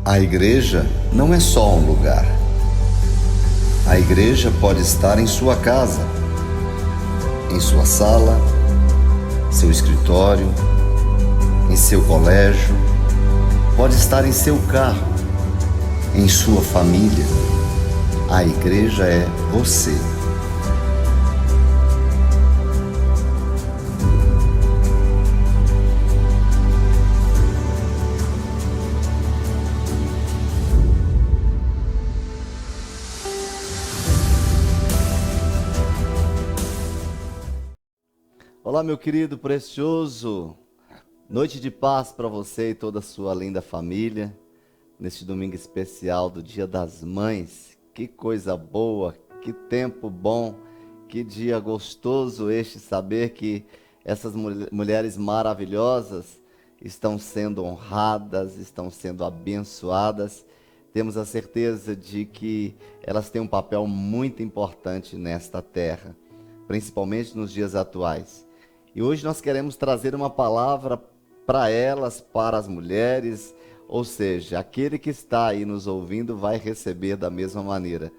A igreja não é só um lugar. A igreja pode estar em sua casa, em sua sala, seu escritório, em seu colégio, pode estar em seu carro, em sua família. A igreja é você. Olá, meu querido precioso, noite de paz para você e toda a sua linda família, neste domingo especial do Dia das Mães. Que coisa boa, que tempo bom, que dia gostoso este saber que essas mulheres maravilhosas estão sendo honradas, estão sendo abençoadas. Temos a certeza de que elas têm um papel muito importante nesta terra, principalmente nos dias atuais. E hoje nós queremos trazer uma palavra para elas, para as mulheres, ou seja, aquele que está aí nos ouvindo vai receber da mesma maneira.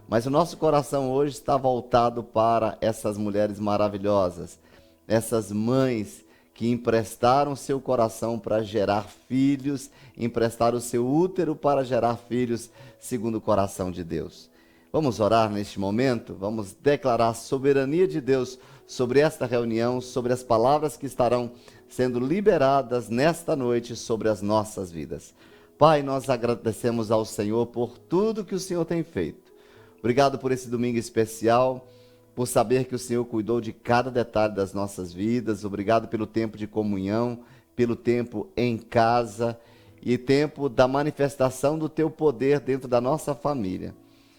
Mas o nosso coração hoje está voltado para essas mulheres maravilhosas, essas mães que emprestaram seu coração para gerar filhos, emprestaram o seu útero para gerar filhos segundo o coração de Deus. Vamos orar neste momento, vamos declarar a soberania de Deus sobre esta reunião, sobre as palavras que estarão sendo liberadas nesta noite sobre as nossas vidas. Pai, nós agradecemos ao Senhor por tudo que o Senhor tem feito. Obrigado por esse domingo especial, por saber que o Senhor cuidou de cada detalhe das nossas vidas. Obrigado pelo tempo de comunhão, pelo tempo em casa e tempo da manifestação do Teu poder dentro da nossa família.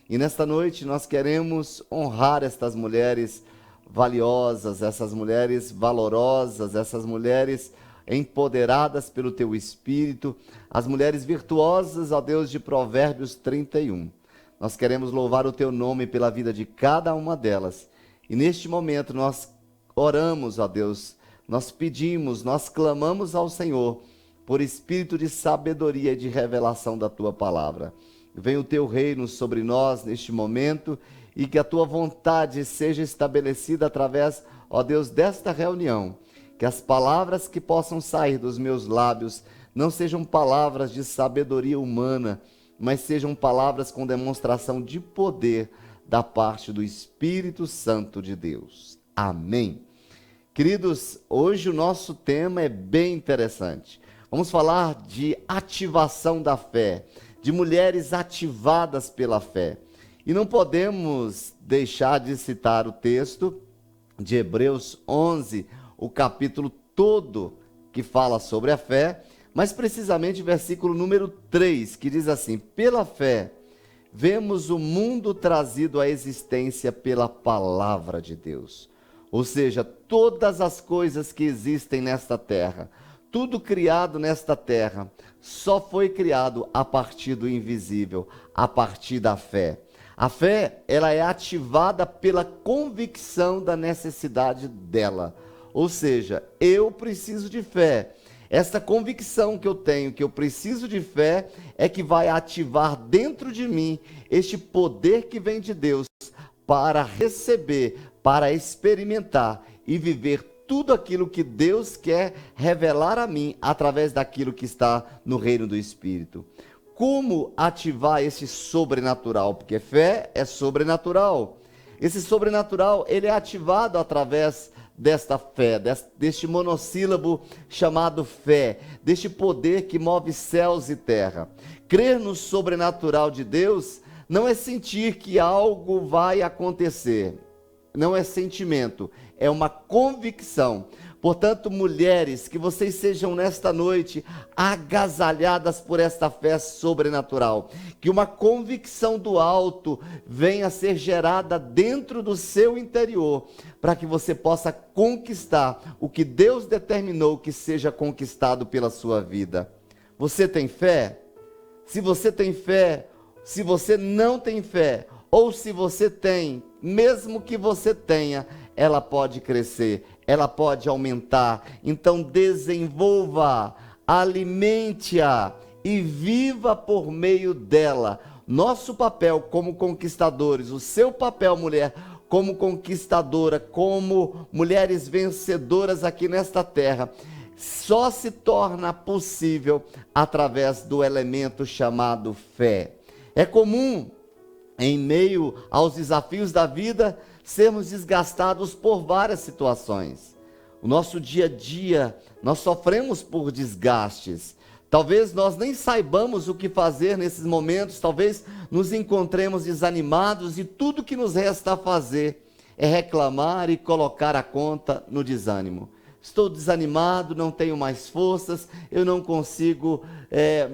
E nesta noite nós queremos honrar estas mulheres valiosas, essas mulheres valorosas, essas mulheres empoderadas pelo Teu Espírito, as mulheres virtuosas, ó Deus, de Provérbios 31. Nós queremos louvar o Teu nome pela vida de cada uma delas. E neste momento nós oramos, ó Deus, nós pedimos, nós clamamos ao Senhor por espírito de sabedoria e de revelação da Tua palavra. Venha o Teu reino sobre nós neste momento e que a Tua vontade seja estabelecida através, ó Deus, desta reunião. Que as palavras que possam sair dos meus lábios não sejam palavras de sabedoria humana, mas sejam palavras com demonstração de poder da parte do Espírito Santo de Deus. Amém. Queridos, hoje o nosso tema é bem interessante. Vamos falar de ativação da fé, de mulheres ativadas pela fé. E não podemos deixar de citar o texto de Hebreus 11, o capítulo todo que fala sobre a fé, mas precisamente o versículo número 3, que diz assim: pela fé, vemos o mundo trazido à existência pela palavra de Deus. Ou seja, todas as coisas que existem nesta terra, tudo criado nesta terra, só foi criado a partir do invisível, a partir da fé. A fé, ela é ativada pela convicção da necessidade dela. Ou seja, eu preciso de fé. Essa convicção que eu tenho, que eu preciso de fé, é que vai ativar dentro de mim este poder que vem de Deus para receber, para experimentar e viver tudo aquilo que Deus quer revelar a mim através daquilo que está no reino do Espírito. Como ativar esse sobrenatural? Porque fé é sobrenatural. Esse sobrenatural, ele é ativado através desta fé, deste monossílabo chamado fé, deste poder que move céus e terra. Crer no sobrenatural de Deus não é sentir que algo vai acontecer, não é sentimento, é uma convicção. Portanto, mulheres, que vocês sejam nesta noite agasalhadas por esta fé sobrenatural, que uma convicção do alto venha a ser gerada dentro do seu interior, para que você possa conquistar o que Deus determinou que seja conquistado pela sua vida. Você tem fé? Se você tem fé, se você não tem fé, ou se você tem, mesmo que você tenha, ela pode crescer, ela pode aumentar. Então desenvolva, alimente-a e viva por meio dela. Nosso papel como conquistadores, o seu papel, mulher, como conquistadora, como mulheres vencedoras aqui nesta terra, só se torna possível através do elemento chamado fé. É comum, em meio aos desafios da vida, sermos desgastados por várias situações. O nosso dia a dia, nós sofremos por desgastes. Talvez nós nem saibamos o que fazer nesses momentos, talvez nos encontremos desanimados e tudo que nos resta a fazer é reclamar e colocar a conta no desânimo. Estou desanimado, não tenho mais forças, eu não consigo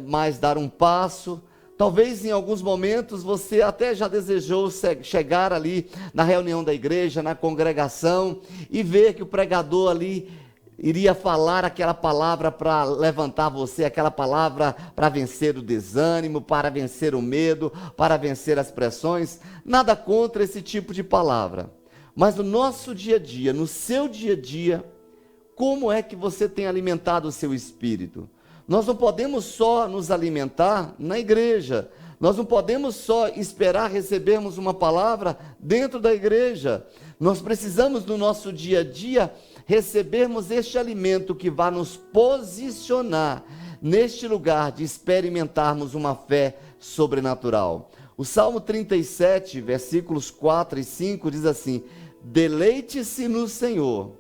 mais dar um passo. Talvez em alguns momentos você até já desejou chegar ali na reunião da igreja, na congregação, e ver que o pregador ali iria falar aquela palavra para levantar você, aquela palavra para vencer o desânimo, para vencer o medo, para vencer as pressões. Nada contra esse tipo de palavra. Mas no nosso dia a dia, no seu dia a dia, como é que você tem alimentado o seu espírito? Nós não podemos só nos alimentar na igreja. Nós não podemos só esperar recebermos uma palavra dentro da igreja. Nós precisamos no nosso dia a dia recebermos este alimento que vai nos posicionar neste lugar de experimentarmos uma fé sobrenatural. O Salmo 37, versículos 4 e 5 diz assim: deleite-se no Senhor,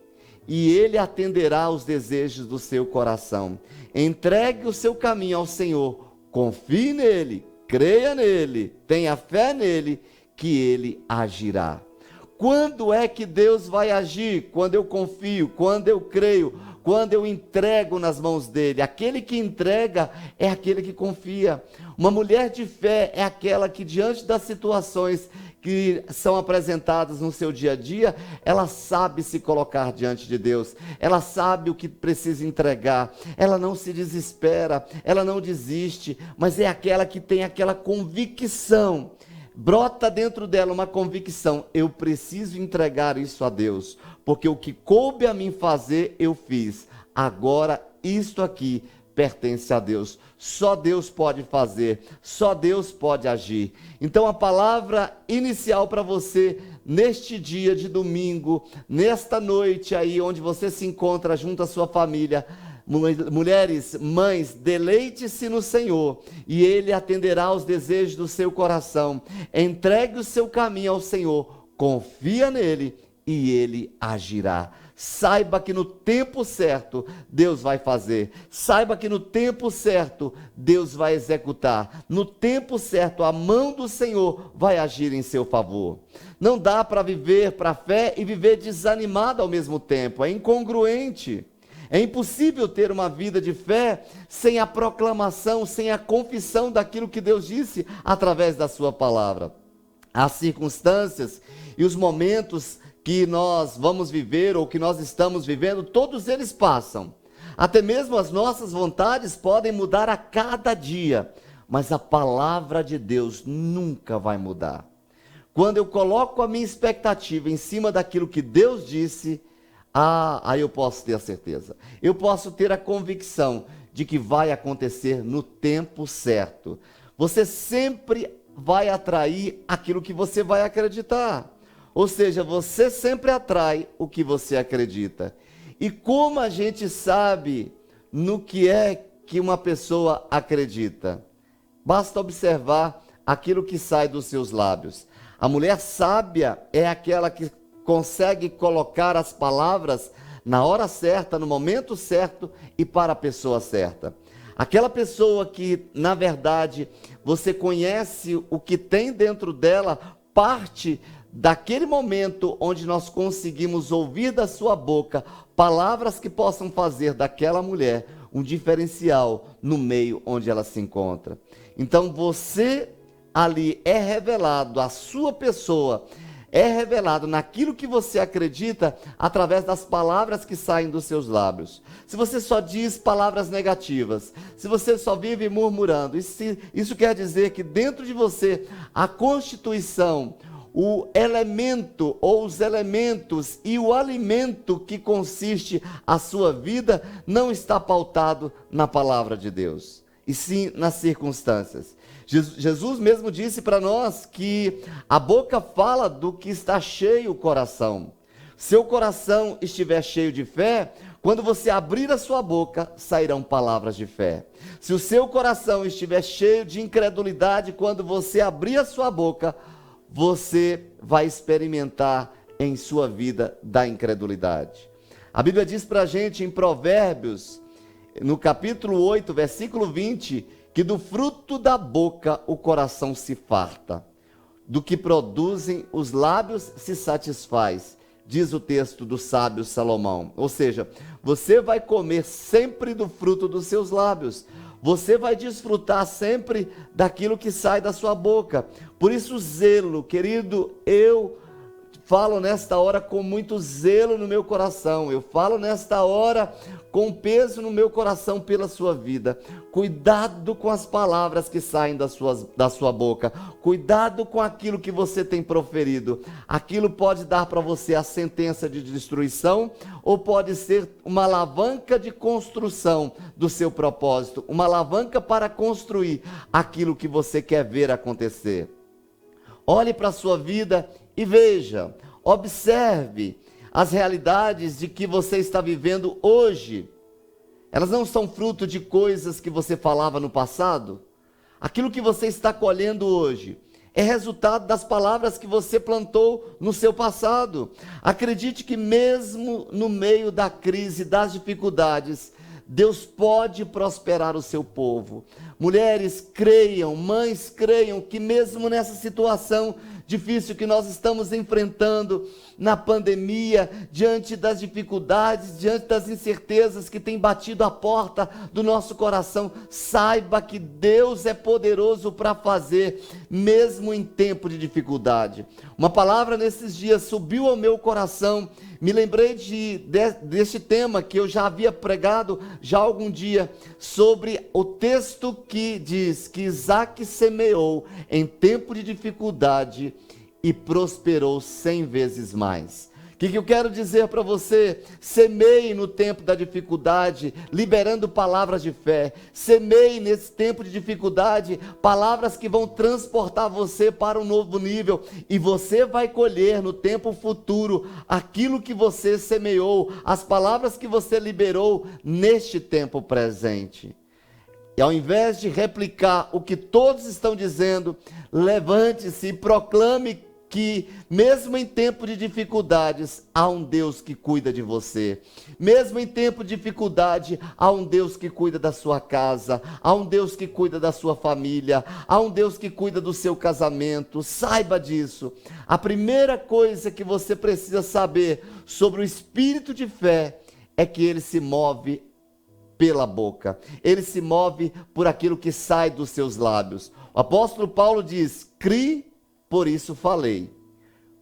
e Ele atenderá aos desejos do seu coração. Entregue o seu caminho ao Senhor, confie nele, creia nele, tenha fé nele, que Ele agirá. Quando é que Deus vai agir? Quando eu confio, quando eu creio, quando eu entrego nas mãos dele. Aquele que entrega é aquele que confia. Uma mulher de fé é aquela que, diante das situações que são apresentadas no seu dia a dia, ela sabe se colocar diante de Deus, ela sabe o que precisa entregar, ela não se desespera, ela não desiste, mas é aquela que tem aquela convicção. Brota dentro dela uma convicção: eu preciso entregar isso a Deus, porque o que coube a mim fazer, eu fiz. Agora, isto aqui pertence a Deus. Só Deus pode fazer, só Deus pode agir. Então, a palavra inicial para você, neste dia de domingo, nesta noite aí, onde você se encontra junto à sua família, mulheres, mães, deleite-se no Senhor, e Ele atenderá aos desejos do seu coração. Entregue o seu caminho ao Senhor, confia nele, e Ele agirá. Saiba que no tempo certo Deus vai fazer. Saiba que no tempo certo Deus vai executar. No tempo certo a mão do Senhor vai agir em seu favor. Não dá para viver para fé e viver desanimado ao mesmo tempo. É incongruente. É impossível ter uma vida de fé sem a proclamação, sem a confissão daquilo que Deus disse através da sua palavra. As circunstâncias e os momentos que nós vamos viver ou que nós estamos vivendo, todos eles passam. Até mesmo as nossas vontades podem mudar a cada dia, mas a palavra de Deus nunca vai mudar. Quando eu coloco a minha expectativa em cima daquilo que Deus disse, aí eu posso ter a certeza. Eu posso ter a convicção de que vai acontecer no tempo certo. Você sempre vai atrair aquilo que você vai acreditar. Ou seja, você sempre atrai o que você acredita. E como a gente sabe no que é que uma pessoa acredita? Basta observar aquilo que sai dos seus lábios. A mulher sábia é aquela que consegue colocar as palavras na hora certa, no momento certo e para a pessoa certa. Aquela pessoa que, na verdade, você conhece o que tem dentro dela, parte daquele momento onde nós conseguimos ouvir da sua boca palavras que possam fazer daquela mulher um diferencial no meio onde ela se encontra. Então você ali é revelado, a sua pessoa é revelado naquilo que você acredita através das palavras que saem dos seus lábios. Se você só diz palavras negativas, se você só vive murmurando, isso quer dizer que dentro de você a constituição, o elemento ou os elementos e o alimento que consiste a sua vida não está pautado na palavra de Deus. e sim nas circunstâncias. Jesus mesmo disse para nós que a boca fala do que está cheio o coração. Se o coração estiver cheio de fé, quando você abrir a sua boca, sairão palavras de fé. Se o seu coração estiver cheio de incredulidade, quando você abrir a sua boca, você vai experimentar em sua vida da incredulidade. A Bíblia diz para a gente em Provérbios, no capítulo 8, versículo 20, que do fruto da boca o coração se farta, do que produzem os lábios se satisfaz, diz o texto do sábio Salomão. Ou seja, você vai comer sempre do fruto dos seus lábios, você vai desfrutar sempre daquilo que sai da sua boca. Por isso, zelo, querido, eu falo nesta hora com muito zelo no meu coração, eu falo nesta hora com peso no meu coração pela sua vida. Cuidado com as palavras que saem da sua boca, cuidado com aquilo que você tem proferido. Aquilo pode dar para você a sentença de destruição, ou pode ser uma alavanca de construção do seu propósito, uma alavanca para construir aquilo que você quer ver acontecer. Olhe para a sua vida e veja, observe as realidades de que você está vivendo hoje. Elas não são fruto de coisas que você falava no passado. Aquilo que você está colhendo hoje é resultado das palavras que você plantou no seu passado. Acredite que mesmo no meio da crise, das dificuldades, Deus pode prosperar o seu povo. Mulheres, creiam, mães, creiam que mesmo nessa situação difícil que nós estamos enfrentando na pandemia, diante das dificuldades, diante das incertezas que têm batido a porta do nosso coração, saiba que Deus é poderoso para fazer, mesmo em tempo de dificuldade. Uma palavra nesses dias subiu ao meu coração, me lembrei deste tema que eu já havia pregado já há algum dia, sobre o texto que diz que Isaac semeou em tempo de dificuldade e prosperou 100 vezes mais. O que eu quero dizer para você? Semeie no tempo da dificuldade, liberando palavras de fé. Semeie nesse tempo de dificuldade, palavras que vão transportar você para um novo nível. E você vai colher no tempo futuro aquilo que você semeou, as palavras que você liberou neste tempo presente. E ao invés de replicar o que todos estão dizendo, levante-se e proclame que mesmo em tempo de dificuldades, há um Deus que cuida de você. Mesmo em tempo de dificuldade, há um Deus que cuida da sua casa, há um Deus que cuida da sua família, há um Deus que cuida do seu casamento. Saiba disso. A primeira coisa que você precisa saber sobre o espírito de fé é que ele se move pela boca. Ele se move por aquilo que sai dos seus lábios. O apóstolo Paulo diz: "Crie, por isso falei."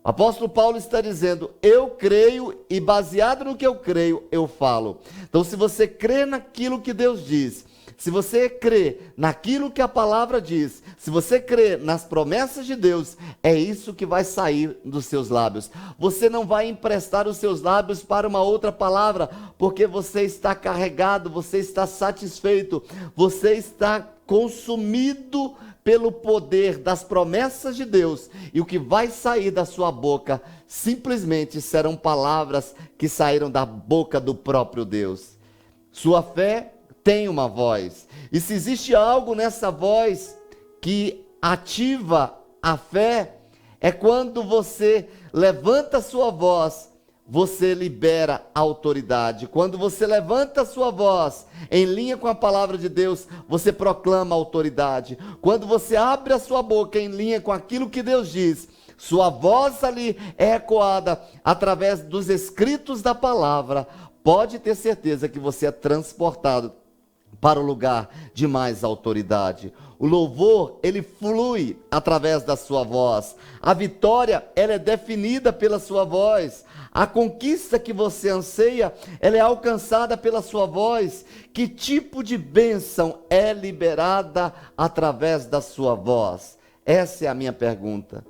O apóstolo Paulo está dizendo: eu creio e baseado no que eu creio, eu falo. Então, se você crê naquilo que Deus diz, se você crê naquilo que a palavra diz, se você crê nas promessas de Deus, é isso que vai sair dos seus lábios. Você não vai emprestar os seus lábios para uma outra palavra, porque você está carregado, você está satisfeito, você está consumido pelo poder das promessas de Deus, e o que vai sair da sua boca simplesmente serão palavras que saíram da boca do próprio Deus. Sua fé tem uma voz, e se existe algo nessa voz que ativa a fé, é quando você levanta a sua voz, você libera a autoridade. Quando você levanta a sua voz em linha com a palavra de Deus, você proclama a autoridade. Quando você abre a sua boca em linha com aquilo que Deus diz, sua voz ali é ecoada através dos escritos da palavra. Pode ter certeza que você é transportado para o lugar de mais autoridade. O louvor, ele flui através da sua voz. A vitória, ela é definida pela sua voz. A conquista que você anseia, ela é alcançada pela sua voz. Que tipo de bênção é liberada através da sua voz? Essa é a minha pergunta.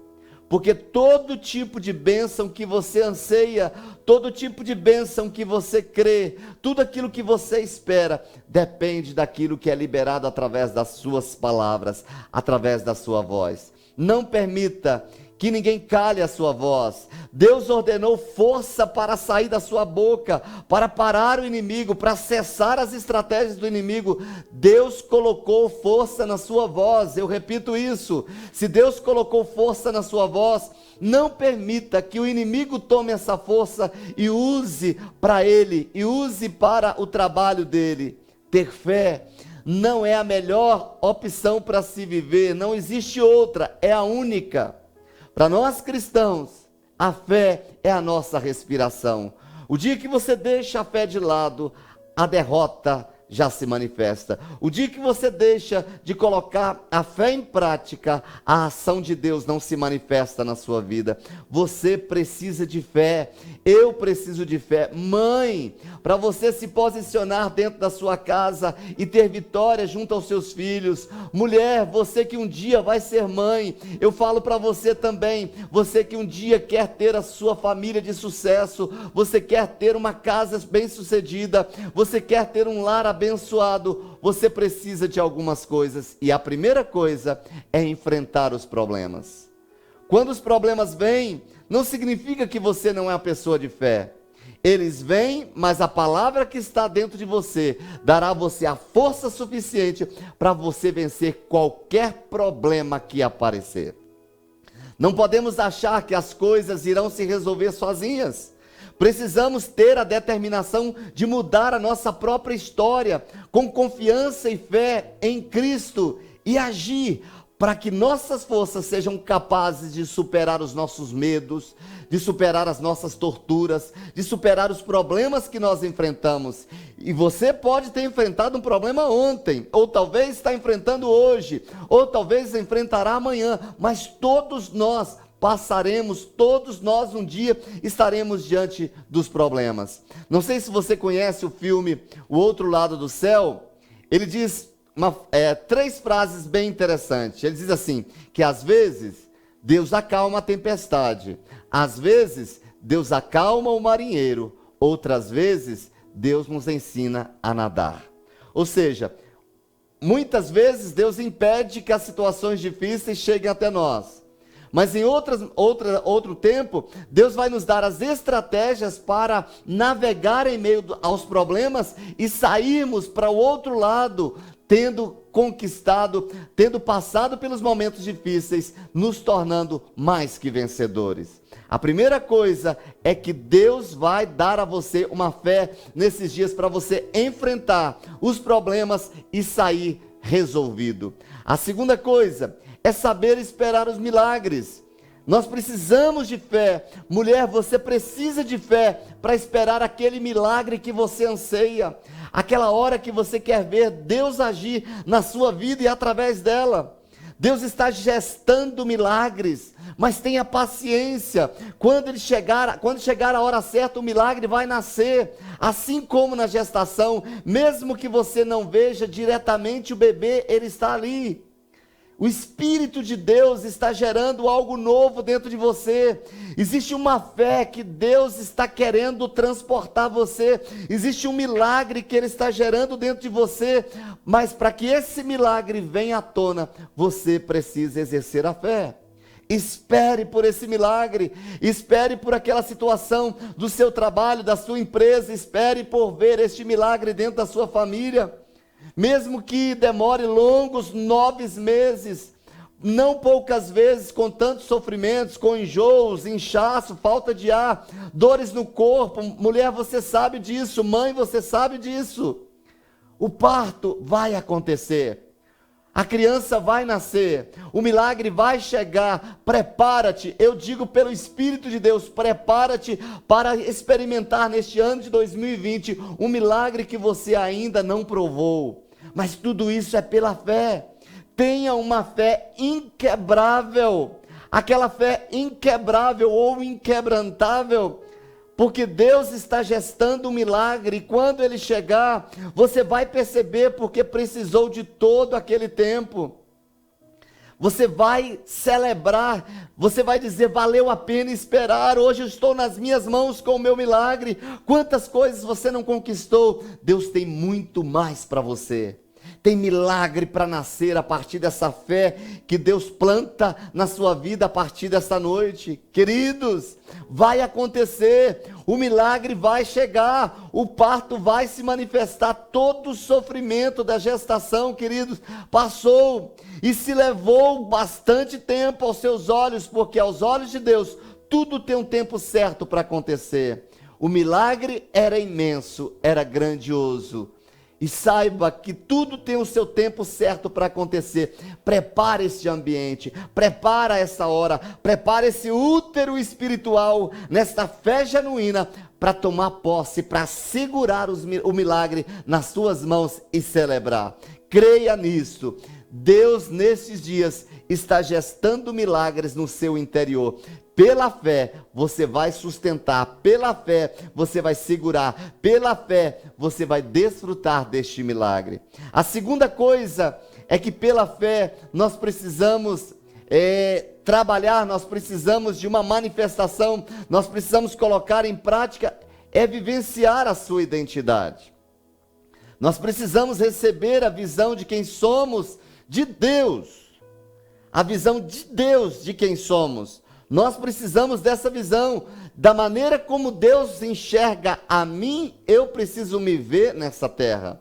porque todo tipo de bênção que você anseia, todo tipo de bênção que você crê, tudo aquilo que você espera, depende daquilo que é liberado através das suas palavras, através da sua voz. Não permita que ninguém cale a sua voz. Deus ordenou força para sair da sua boca, para parar o inimigo, para cessar as estratégias do inimigo. Deus colocou força na sua voz. Eu repito isso. Se Deus colocou força na sua voz, não permita que o inimigo tome essa força e use para ele, e use para o trabalho dele. Ter fé não é a melhor opção para se viver, não existe outra, é a única. Para nós cristãos, a fé é a nossa respiração. O dia que você deixa a fé de lado, a derrota já se manifesta. O dia que você deixa de colocar a fé em prática, a ação de Deus não se manifesta na sua vida. Você precisa de fé, eu preciso de fé. Mãe, para você se posicionar dentro da sua casa e ter vitória junto aos seus filhos. Mulher, você que um dia vai ser mãe, eu falo para você também, você que um dia quer ter a sua família de sucesso, você quer ter uma casa bem sucedida, você quer ter um lar abençoado, você precisa de algumas coisas, e a primeira coisa é enfrentar os problemas. Quando os problemas vêm, não significa que você não é uma pessoa de fé. Eles vêm, mas a palavra que está dentro de você dará a você a força suficiente para você vencer qualquer problema que aparecer. Não podemos achar que as coisas irão se resolver sozinhas. Precisamos ter a determinação de mudar a nossa própria história, com confiança e fé em Cristo, e agir para que nossas forças sejam capazes de superar os nossos medos, de superar as nossas torturas, de superar os problemas que nós enfrentamos. E você pode ter enfrentado um problema ontem, ou talvez está enfrentando hoje, ou talvez enfrentará amanhã, mas todos nós passaremos, todos nós um dia estaremos diante dos problemas. Não sei se você conhece o filme O Outro Lado do Céu. Ele diz três frases bem interessantes. Ele diz assim, que às vezes Deus acalma a tempestade, às vezes Deus acalma o marinheiro, outras vezes Deus nos ensina a nadar. Ou seja, muitas vezes Deus impede que as situações difíceis cheguem até nós. Mas em outro tempo, Deus vai nos dar as estratégias para navegar em meio aos problemas e sairmos para o outro lado, tendo conquistado, tendo passado pelos momentos difíceis, nos tornando mais que vencedores. A primeira coisa é que Deus vai dar a você uma fé nesses dias para você enfrentar os problemas e sair resolvido. A segunda coisa é saber esperar os milagres. Nós precisamos de fé. Mulher, você precisa de fé para esperar aquele milagre que você anseia. Aquela hora que você quer ver Deus agir na sua vida e através dela. Deus está gestando milagres, mas tenha paciência. Quando chegar a hora certa, o milagre vai nascer. Assim como na gestação, mesmo que você não veja diretamente o bebê, ele está ali. O Espírito de Deus está gerando algo novo dentro de você. Existe uma fé que Deus está querendo transportar você. Existe um milagre que Ele está gerando dentro de você. Mas para que esse milagre venha à tona, você precisa exercer a fé. Espere por esse milagre. Espere por aquela situação do seu trabalho, da sua empresa. Espere por ver este milagre dentro da sua família. Mesmo que demore longos 9 meses, não poucas vezes, com tantos sofrimentos, com enjoos, inchaço, falta de ar, dores no corpo. Mulher, você sabe disso. Mãe, você sabe disso. O parto vai acontecer. A criança vai nascer, o milagre vai chegar. Prepara-te, eu digo pelo Espírito de Deus, prepara-te para experimentar neste ano de 2020 um milagre que você ainda não provou. Mas tudo isso é pela fé. Tenha uma fé inquebrável, aquela fé inquebrável ou inquebrantável, porque Deus está gestando um milagre, e quando ele chegar, você vai perceber porque precisou de todo aquele tempo. você vai celebrar, você vai dizer, valeu a pena esperar, hoje eu estou nas minhas mãos com o meu milagre. Quantas coisas você não conquistou? Deus tem muito mais para você. Tem milagre para nascer a partir dessa fé que Deus planta na sua vida a partir dessa noite. Queridos, vai acontecer, o milagre vai chegar, o parto vai se manifestar, todo o sofrimento da gestação, queridos, passou e se levou bastante tempo aos seus olhos, porque aos olhos de Deus tudo tem um tempo certo para acontecer. O milagre era imenso, era grandioso. E saiba que tudo tem o seu tempo certo para acontecer. Prepara esse ambiente, prepara essa hora, prepara esse útero espiritual, nesta fé genuína, para tomar posse, para segurar o milagre nas suas mãos e celebrar. Creia nisso. Deus, nesses dias, está gestando milagres no seu interior. Pela fé, você vai sustentar, pela fé, você vai segurar, pela fé, você vai desfrutar deste milagre. A segunda coisa é que pela fé, nós precisamos trabalhar, nós precisamos de uma manifestação, nós precisamos colocar em prática, vivenciar a sua identidade. Nós precisamos receber a visão de quem somos, de Deus, a visão de Deus de quem somos. Nós precisamos dessa visão, da maneira como Deus enxerga a mim, eu preciso me ver nessa terra.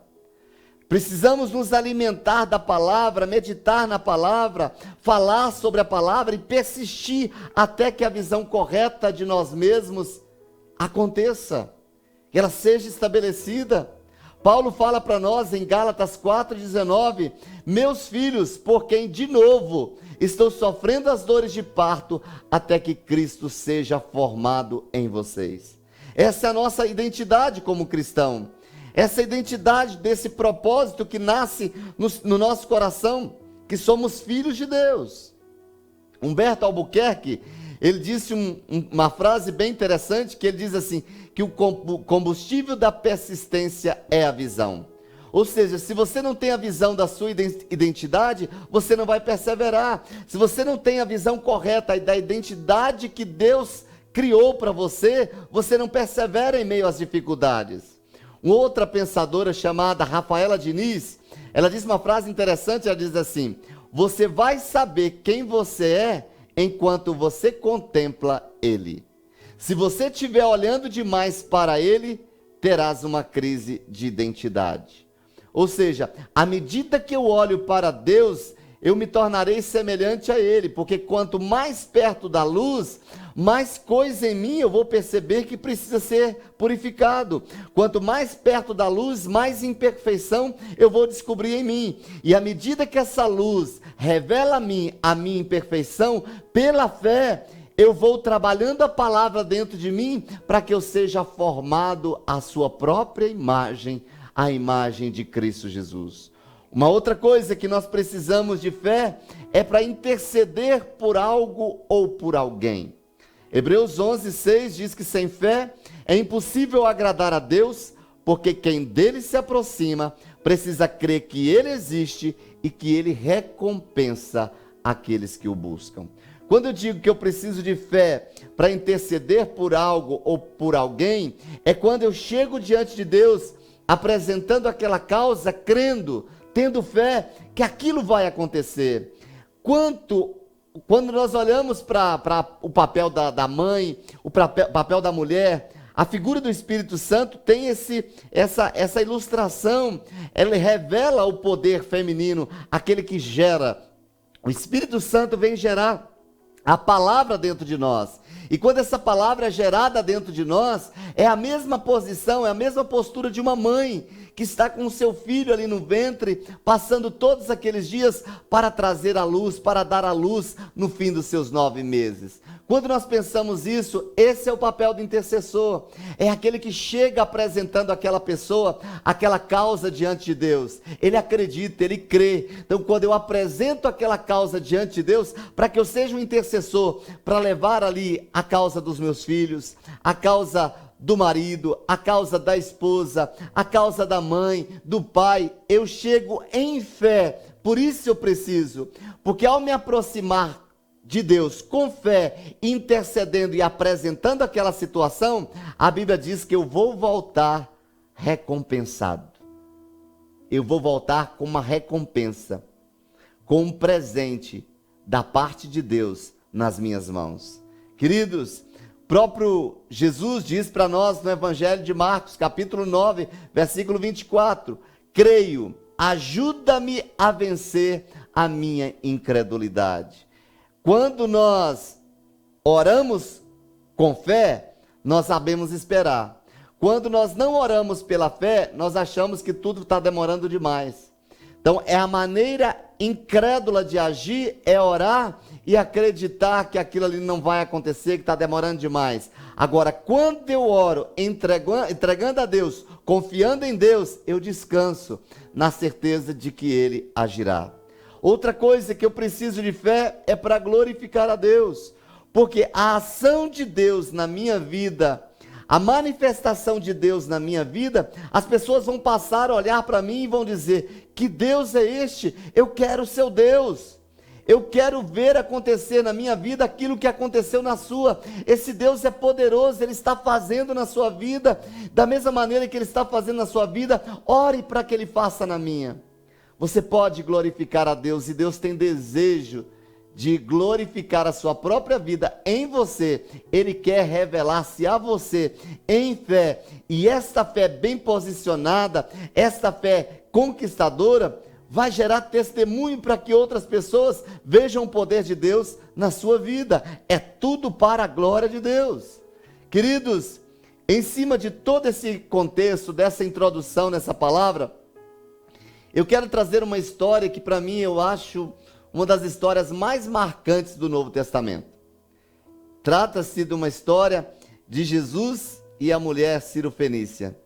Precisamos nos alimentar da palavra, meditar na palavra, falar sobre a palavra e persistir até que a visão correta de nós mesmos aconteça, que ela seja estabelecida. Paulo fala para nós em Gálatas 4,19, meus filhos, por quem de novo estou sofrendo as dores de parto, até que Cristo seja formado em vocês. Essa é a nossa identidade como cristão, essa identidade desse propósito que nasce no nosso coração, que somos filhos de Deus. Humberto Albuquerque, ele disse uma frase bem interessante, que ele diz assim, que o combustível da persistência é a visão. Ou seja, se você não tem a visão da sua identidade, você não vai perseverar. Se você não tem a visão correta da identidade que Deus criou para você, você não persevera em meio às dificuldades. Uma outra pensadora chamada Rafaela Diniz, ela diz uma frase interessante, ela diz assim, você vai saber quem você é enquanto você contempla Ele. Se você estiver olhando demais para Ele, terás uma crise de identidade. Ou seja, à medida que eu olho para Deus, eu me tornarei semelhante a Ele, porque quanto mais perto da luz, mais coisa em mim eu vou perceber que precisa ser purificado. Quanto mais perto da luz, mais imperfeição eu vou descobrir em mim. E à medida que essa luz revela a mim a minha imperfeição, pela fé, eu vou trabalhando a palavra dentro de mim para que eu seja formado à sua própria imagem, a imagem de Cristo Jesus. Uma outra coisa que nós precisamos de fé é para interceder por algo ou por alguém. Hebreus 11:6 diz que sem fé é impossível agradar a Deus, porque quem dele se aproxima precisa crer que ele existe e que ele recompensa aqueles que o buscam. Quando eu digo que eu preciso de fé para interceder por algo ou por alguém, é quando eu chego diante de Deus apresentando aquela causa, crendo, tendo fé que aquilo vai acontecer. Quando nós olhamos para o papel da mãe, o papel da mulher, a figura do Espírito Santo tem essa ilustração, ela revela o poder feminino, aquele que gera. O Espírito Santo vem gerar a palavra dentro de nós. E quando essa palavra é gerada dentro de nós, é a mesma posição, é a mesma postura de uma mãe que está com o seu filho ali no ventre, passando todos aqueles dias para trazer a luz, para dar a luz no fim dos seus 9 meses. Quando nós pensamos isso, esse é o papel do intercessor. É aquele que chega apresentando aquela pessoa, aquela causa diante de Deus. Ele acredita, ele crê. Então, quando eu apresento aquela causa diante de Deus, para que eu seja um intercessor, para levar ali a causa dos meus filhos, a causa do marido, a causa da esposa, a causa da mãe, do pai, eu chego em fé Por isso eu preciso, porque ao me aproximar de Deus com fé, intercedendo e apresentando aquela situação, a Bíblia diz que eu vou voltar recompensado. Eu vou voltar com uma recompensa, com um presente da parte de Deus nas minhas mãos. Queridos, próprio Jesus diz para nós no Evangelho de Marcos, capítulo 9, versículo 24, creio, ajuda-me a vencer a minha incredulidade. Quando nós oramos com fé, nós sabemos esperar. Quando nós não oramos pela fé, nós achamos que tudo está demorando demais. Então, é a maneira incrédula de agir, é orar e acreditar que aquilo ali não vai acontecer, que está demorando demais. Agora, quando eu oro, entregando a Deus, confiando em Deus, eu descanso na certeza de que Ele agirá. Outra coisa que eu preciso de fé é para glorificar a Deus, porque a ação de Deus na minha vida, a manifestação de Deus na minha vida, as pessoas vão passar a olhar para mim e vão dizer, que Deus é este? Eu quero o seu Deus. Eu quero ver acontecer na minha vida aquilo que aconteceu na sua. Esse Deus é poderoso, Ele está fazendo na sua vida, da mesma maneira que Ele está fazendo na sua vida, ore para que Ele faça na minha. Você pode glorificar a Deus e Deus tem desejo de glorificar a sua própria vida em você. Ele quer revelar-se a você em fé. E esta fé bem posicionada, esta fé conquistadora, vai gerar testemunho para que outras pessoas vejam o poder de Deus na sua vida. É tudo para a glória de Deus. Queridos, em cima de todo esse contexto, dessa introdução nessa palavra, eu quero trazer uma história que para mim eu acho uma das histórias mais marcantes do Novo Testamento. Trata-se de uma história de Jesus e a mulher Cirofenícia.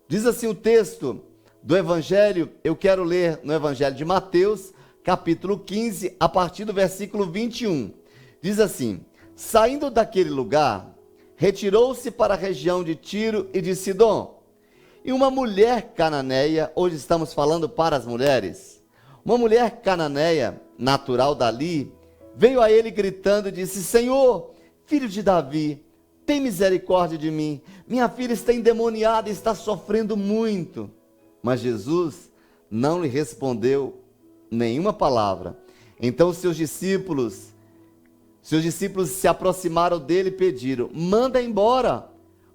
Diz assim o texto do Evangelho, eu quero ler no Evangelho de Mateus, capítulo 15, a partir do versículo 21. Diz assim, saindo daquele lugar, retirou-se para a região de Tiro e de Sidom. E uma mulher cananeia, hoje estamos falando para as mulheres, uma mulher cananeia, natural dali, veio a ele gritando e disse, Senhor, filho de Davi, tem misericórdia de mim, minha filha está endemoniada e está sofrendo muito. Mas Jesus não lhe respondeu nenhuma palavra. Então seus discípulos se aproximaram dele e pediram, manda embora,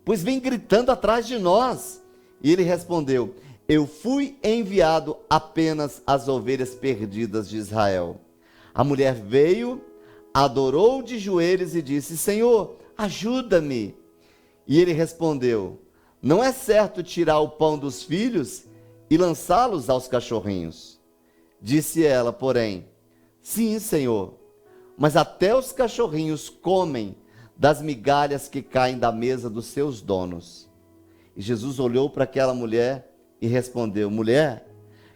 pois vem gritando atrás de nós. E ele respondeu, eu fui enviado apenas às ovelhas perdidas de Israel. A mulher veio, adorou de joelhos e disse, Senhor, ajuda-me. E ele respondeu, não é certo tirar o pão dos filhos e lançá-los aos cachorrinhos. Disse ela, porém, sim, Senhor, mas até os cachorrinhos comem das migalhas que caem da mesa dos seus donos. E Jesus olhou para aquela mulher e respondeu, mulher,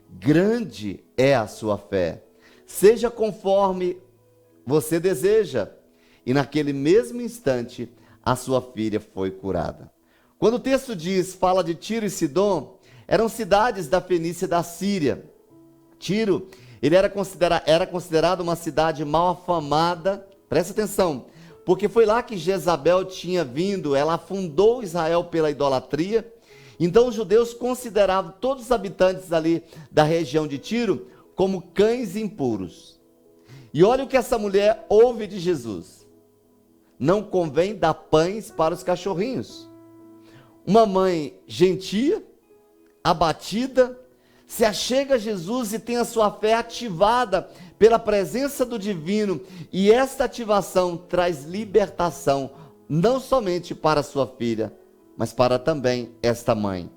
grande é a sua fé, seja conforme você deseja. E naquele mesmo instante, a sua filha foi curada. Quando o texto fala de Tiro e Sidom, eram cidades da Fenícia da Síria. Tiro, ele era considerado uma cidade mal afamada, presta atenção, porque foi lá que Jezabel tinha vindo, ela afundou Israel pela idolatria. Então os judeus consideravam todos os habitantes ali da região de Tiro como cães impuros. E olha o que essa mulher ouve de Jesus. Não convém dar pães para os cachorrinhos. Uma mãe gentia, abatida, se achega a Jesus e tem a sua fé ativada pela presença do divino, e esta ativação traz libertação, não somente para sua filha, mas para também esta mãe.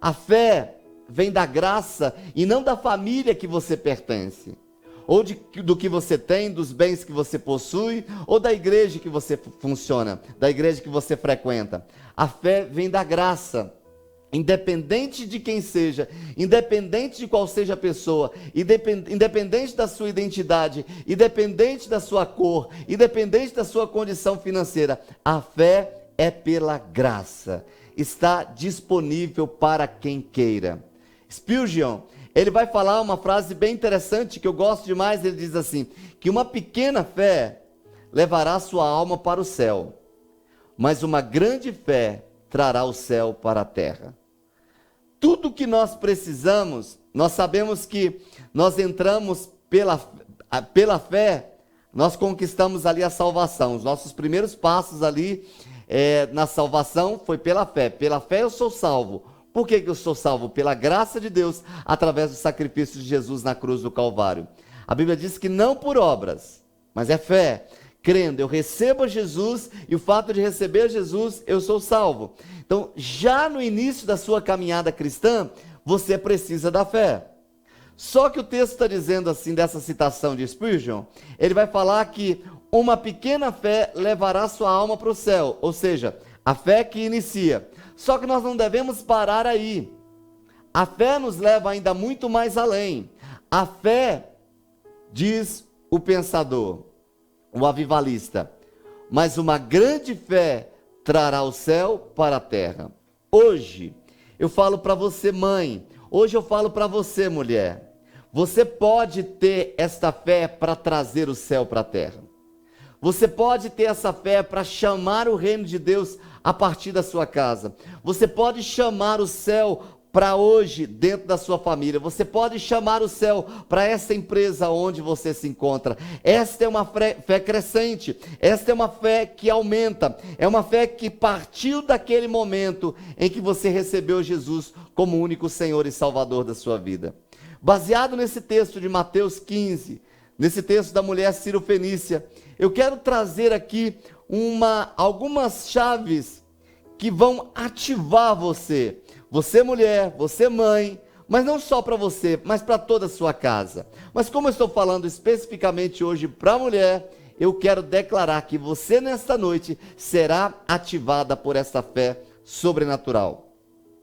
A fé vem da graça e não da família que você pertence, ou do que você tem, dos bens que você possui, ou da igreja que você funciona, da igreja que você frequenta. A fé vem da graça. Independente de quem seja, independente de qual seja a pessoa, independente da sua identidade, independente da sua cor, independente da sua condição financeira, a fé é pela graça, está disponível para quem queira. Spurgeon, ele vai falar uma frase bem interessante que eu gosto demais. Ele diz assim, que uma pequena fé levará sua alma para o céu, mas uma grande fé trará o céu para a terra. Tudo que nós precisamos, nós sabemos que nós entramos pela fé, nós conquistamos ali a salvação. Os nossos primeiros passos ali na salvação foi pela fé. Pela fé eu sou salvo. Por que eu sou salvo? Pela graça de Deus, através do sacrifício de Jesus na cruz do Calvário. A Bíblia diz que não por obras, mas é fé. Crendo, eu recebo Jesus, e o fato de receber Jesus, eu sou salvo. Então, já no início da sua caminhada cristã, você precisa da fé. Só que o texto está dizendo assim, dessa citação de Spurgeon, ele vai falar que uma pequena fé levará sua alma para o céu, ou seja, a fé que inicia. Só que nós não devemos parar aí. A fé nos leva ainda muito mais além. A fé, diz o pensador, o avivalista, mas uma grande fé trará o céu para a terra. Hoje, eu falo para você, mãe, hoje eu falo para você, mulher, você pode ter esta fé para trazer o céu para a terra. Você pode ter essa fé para chamar o reino de Deus a partir da sua casa. Você pode chamar o céu para hoje dentro da sua família. Você pode chamar o céu para essa empresa onde você se encontra. Esta é uma fé crescente. Esta é uma fé que aumenta. É uma fé que partiu daquele momento em que você recebeu Jesus como único Senhor e Salvador da sua vida. Baseado nesse texto de Mateus 15, nesse texto da mulher Ciro-fenícia, eu quero trazer aqui algumas chaves que vão ativar você. Você mulher, você mãe, mas não só para você, mas para toda a sua casa. Mas como eu estou falando especificamente hoje para a mulher, eu quero declarar que você nesta noite será ativada por essa fé sobrenatural.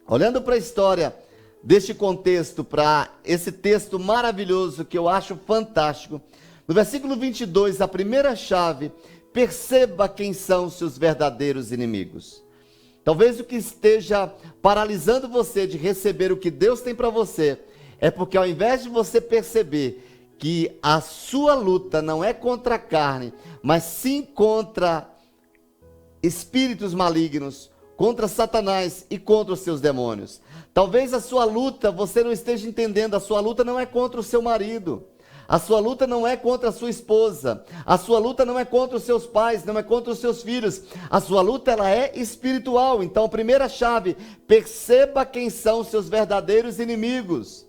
Olhando para a história deste contexto, para esse texto maravilhoso que eu acho fantástico, no versículo 22, a primeira chave, perceba quem são seus verdadeiros inimigos. Talvez o que esteja paralisando você de receber o que Deus tem para você, é porque ao invés de você perceber que a sua luta não é contra a carne, mas sim contra espíritos malignos, contra Satanás e contra os seus demônios. Talvez a sua luta, você não esteja entendendo, a sua luta não é contra o seu marido. A sua luta não é contra a sua esposa, a sua luta não é contra os seus pais, não é contra os seus filhos, a sua luta ela é espiritual. Então a primeira chave, perceba quem são os seus verdadeiros inimigos.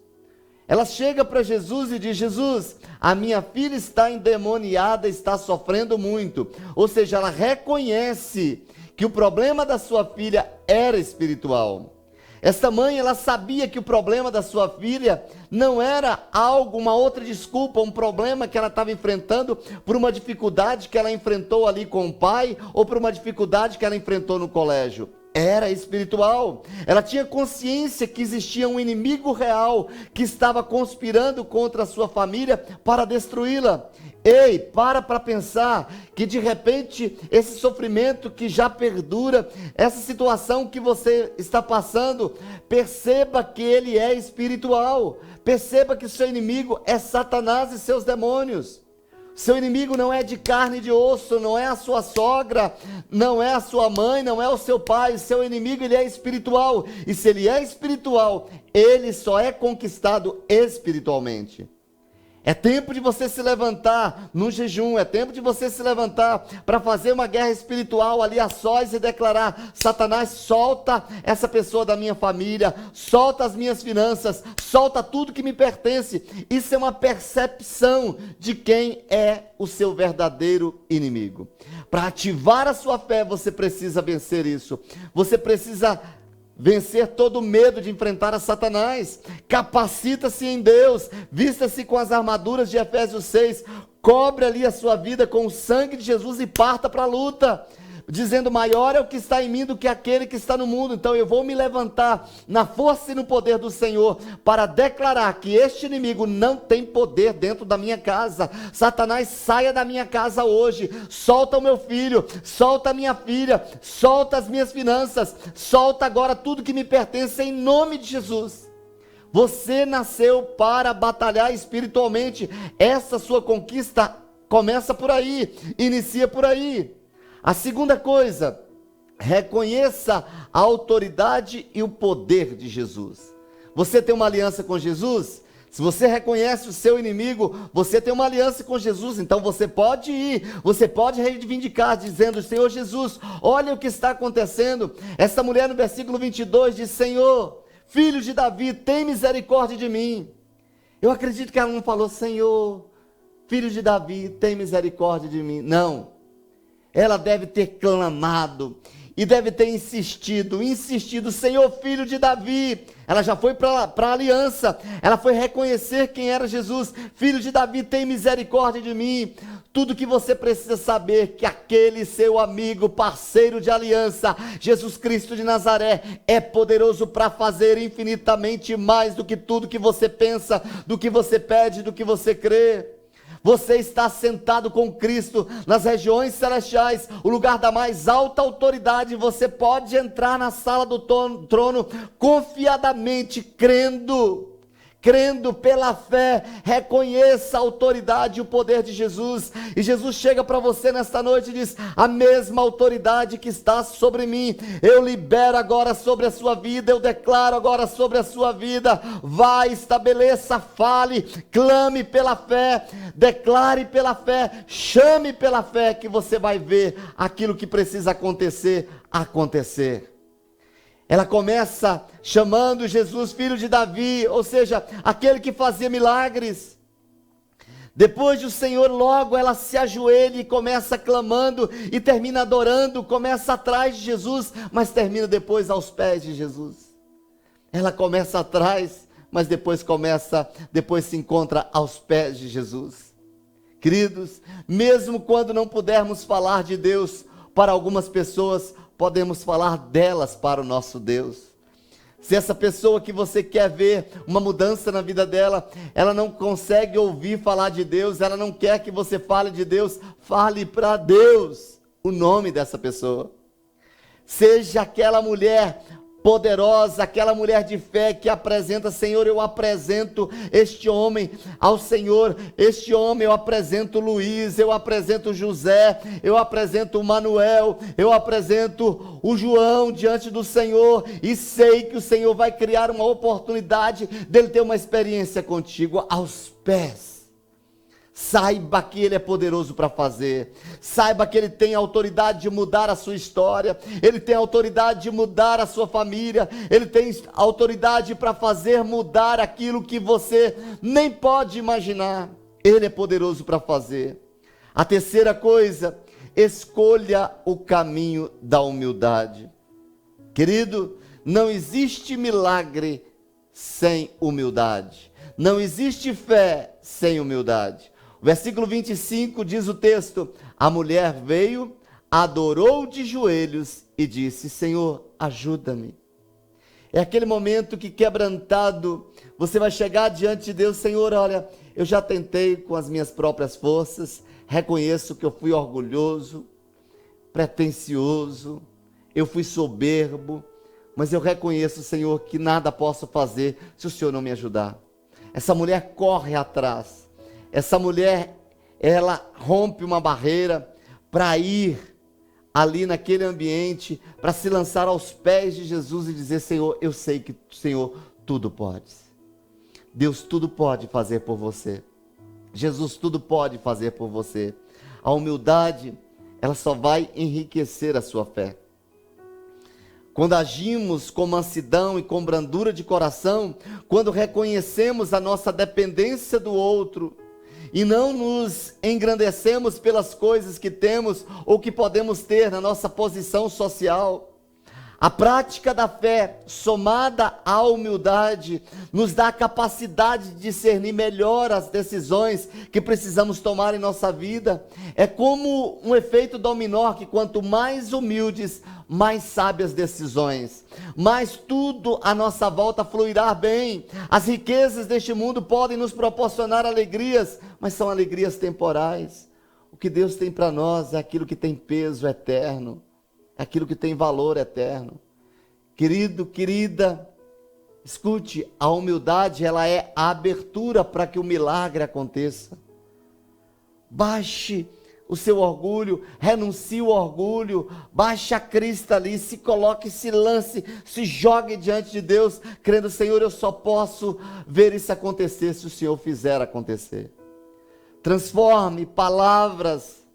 Ela chega para Jesus e diz, Jesus, a minha filha está endemoniada, está sofrendo muito. Ou seja, ela reconhece que o problema da sua filha era espiritual. Esta mãe, ela sabia que o problema da sua filha não era uma outra desculpa, um problema que ela estava enfrentando por uma dificuldade que ela enfrentou ali com o pai, ou por uma dificuldade que ela enfrentou no colégio. Era espiritual. Ela tinha consciência que existia um inimigo real que estava conspirando contra a sua família para destruí-la. Ei, para pensar que de repente esse sofrimento que já perdura, essa situação que você está passando, perceba que ele é espiritual. Perceba que seu inimigo é Satanás e seus demônios. Seu inimigo não é de carne e de osso, não é a sua sogra, não é a sua mãe, não é o seu pai. Seu inimigo ele é espiritual. E se ele é espiritual, ele só é conquistado espiritualmente. É tempo de você se levantar no jejum, é tempo de você se levantar para fazer uma guerra espiritual ali a sós e declarar, Satanás, solta essa pessoa da minha família, solta as minhas finanças, solta tudo que me pertence. Isso é uma percepção de quem é o seu verdadeiro inimigo. Para ativar a sua fé, você precisa vencer isso. Você precisa vencer todo medo de enfrentar a Satanás. Capacita-se em Deus, vista-se com as armaduras de Efésios 6, cobre ali a sua vida com o sangue de Jesus e parta para a luta, dizendo, maior é o que está em mim do que aquele que está no mundo. Então eu vou me levantar na força e no poder do Senhor, para declarar que este inimigo não tem poder dentro da minha casa. Satanás, saia da minha casa hoje, solta o meu filho, solta a minha filha, solta as minhas finanças, solta agora tudo que me pertence em nome de Jesus. Você nasceu para batalhar espiritualmente. Essa sua conquista começa por aí, inicia por aí. A segunda coisa, reconheça a autoridade e o poder de Jesus. Você tem uma aliança com Jesus? Se você reconhece o seu inimigo, você tem uma aliança com Jesus, então você pode ir, você pode reivindicar, dizendo: Senhor Jesus, olha o que está acontecendo. Essa mulher no versículo 22 diz: Senhor, filho de Davi, tem misericórdia de mim. Eu acredito que ela não falou: Senhor, filho de Davi, tem misericórdia de mim. Não, ela deve ter clamado, e deve ter insistido, Senhor, filho de Davi. Ela já foi para a aliança, ela foi reconhecer quem era Jesus. Filho de Davi, tem misericórdia de mim. Tudo que você precisa saber, que aquele seu amigo, parceiro de aliança, Jesus Cristo de Nazaré, é poderoso para fazer infinitamente mais do que tudo que você pensa, do que você pede, do que você crê. Você está sentado com Cristo nas regiões celestiais, o lugar da mais alta autoridade. Você pode entrar na sala do trono confiadamente, crendo pela fé. Reconheça a autoridade e o poder de Jesus. E Jesus chega para você nesta noite e diz: a mesma autoridade que está sobre mim, eu libero agora sobre a sua vida, eu declaro agora sobre a sua vida. Vai, estabeleça, fale, clame pela fé, declare pela fé, chame pela fé, que você vai ver aquilo que precisa acontecer. Ela começa chamando Jesus, filho de Davi, ou seja, aquele que fazia milagres. Depois do Senhor, logo ela se ajoelha e começa clamando, e termina adorando, começa atrás de Jesus, mas termina depois aos pés de Jesus. Ela começa atrás, mas depois se encontra aos pés de Jesus. Queridos, mesmo quando não pudermos falar de Deus para algumas pessoas, podemos falar delas para o nosso Deus. Se essa pessoa que você quer ver uma mudança na vida dela, ela não consegue ouvir falar de Deus, ela não quer que você fale de Deus, fale para Deus o nome dessa pessoa. Seja aquela mulher poderosa, aquela mulher de fé que apresenta: Senhor, eu apresento este homem ao Senhor, este homem, eu apresento Luiz, eu apresento José, eu apresento o Manuel, eu apresento o João diante do Senhor, e sei que o Senhor vai criar uma oportunidade dele ter uma experiência contigo aos pés. Saiba que Ele é poderoso para fazer. Saiba que Ele tem autoridade de mudar a sua história. Ele tem autoridade de mudar a sua família. Ele tem autoridade para fazer mudar aquilo que você nem pode imaginar. Ele é poderoso para fazer. A terceira coisa, escolha o caminho da humildade. Querido, não existe milagre sem humildade. Não existe fé sem humildade. O versículo 25 diz o texto: a mulher veio, adorou de joelhos e disse: Senhor, ajuda-me. É aquele momento que, quebrantado, você vai chegar diante de Deus: Senhor, olha, eu já tentei com as minhas próprias forças, reconheço que eu fui orgulhoso, pretensioso, eu fui soberbo, mas eu reconheço, Senhor, que nada posso fazer se o Senhor não me ajudar. Essa mulher corre atrás. Essa mulher, ela rompe uma barreira para ir ali naquele ambiente, para se lançar aos pés de Jesus e dizer: Senhor, eu sei que o Senhor tudo pode. Deus tudo pode fazer por você. Jesus tudo pode fazer por você. A humildade, ela só vai enriquecer a sua fé. Quando agimos com mansidão e com brandura de coração, quando reconhecemos a nossa dependência do outro, e não nos engrandecemos pelas coisas que temos ou que podemos ter na nossa posição social. A prática da fé, somada à humildade, nos dá a capacidade de discernir melhor as decisões que precisamos tomar em nossa vida. É como um efeito dominó, que quanto mais humildes, mais sábias decisões, mais tudo à nossa volta fluirá bem. As riquezas deste mundo podem nos proporcionar alegrias, mas são alegrias temporais. O que Deus tem para nós é aquilo que tem peso eterno, aquilo que tem valor eterno. Querido, querida, Escute, a humildade, ela é a abertura para que o milagre aconteça. Baixe o seu orgulho, renuncie o orgulho, baixe a crista ali, se coloque, se lance, se jogue diante de Deus, crendo, Senhor, eu só posso ver isso acontecer se o Senhor fizer acontecer. Transforme palavras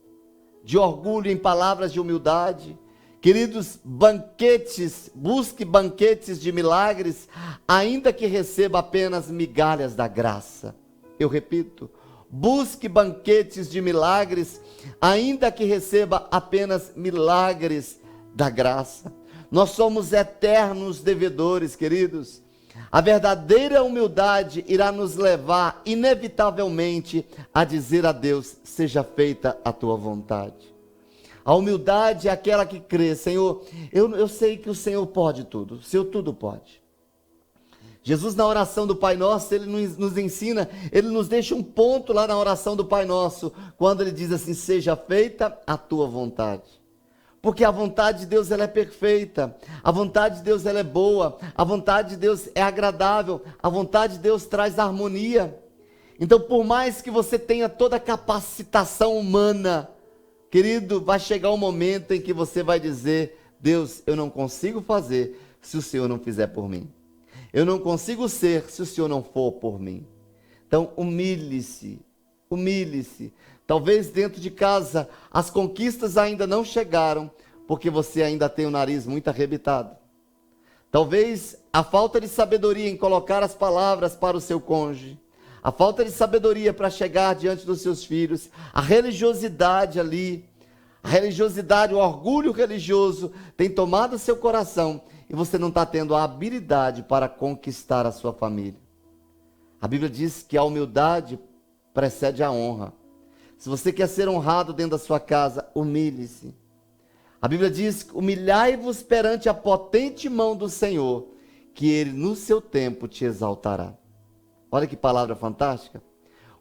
de orgulho em palavras de humildade. Queridos, banquetes, busque banquetes de milagres, ainda que receba apenas migalhas da graça. Eu repito, busque banquetes de milagres, ainda que receba apenas milagres da graça. Nós somos eternos devedores, queridos. A verdadeira humildade irá nos levar, inevitavelmente, a dizer a Deus: seja feita a tua vontade. A humildade é aquela que crê: Senhor, eu sei que o Senhor pode tudo, o Senhor tudo pode. Jesus, na oração do Pai Nosso, ele nos ensina, ele nos deixa um ponto lá na oração do Pai Nosso, quando ele diz assim: seja feita a tua vontade. Porque a vontade de Deus, ela é perfeita, a vontade de Deus, ela é boa, a vontade de Deus é agradável, a vontade de Deus traz harmonia. Então, por mais que você tenha toda a capacitação humana, querido, vai chegar um momento em que você vai dizer: Deus, eu não consigo fazer se o Senhor não fizer por mim. Eu não consigo ser se o Senhor não for por mim. Então, humilhe-se, humilhe-se. Talvez dentro de casa as conquistas ainda não chegaram, porque você ainda tem o nariz muito arrebitado. Talvez a falta de sabedoria em colocar as palavras para o seu cônjuge, a falta de sabedoria para chegar diante dos seus filhos, a religiosidade ali, a religiosidade, o orgulho religioso tem tomado seu coração e você não está tendo a habilidade para conquistar a sua família. A Bíblia diz que a humildade precede a honra. Se você quer ser honrado dentro da sua casa, humilhe-se. A Bíblia diz: humilhai-vos perante a potente mão do Senhor, que Ele no seu tempo te exaltará. Olha que palavra fantástica.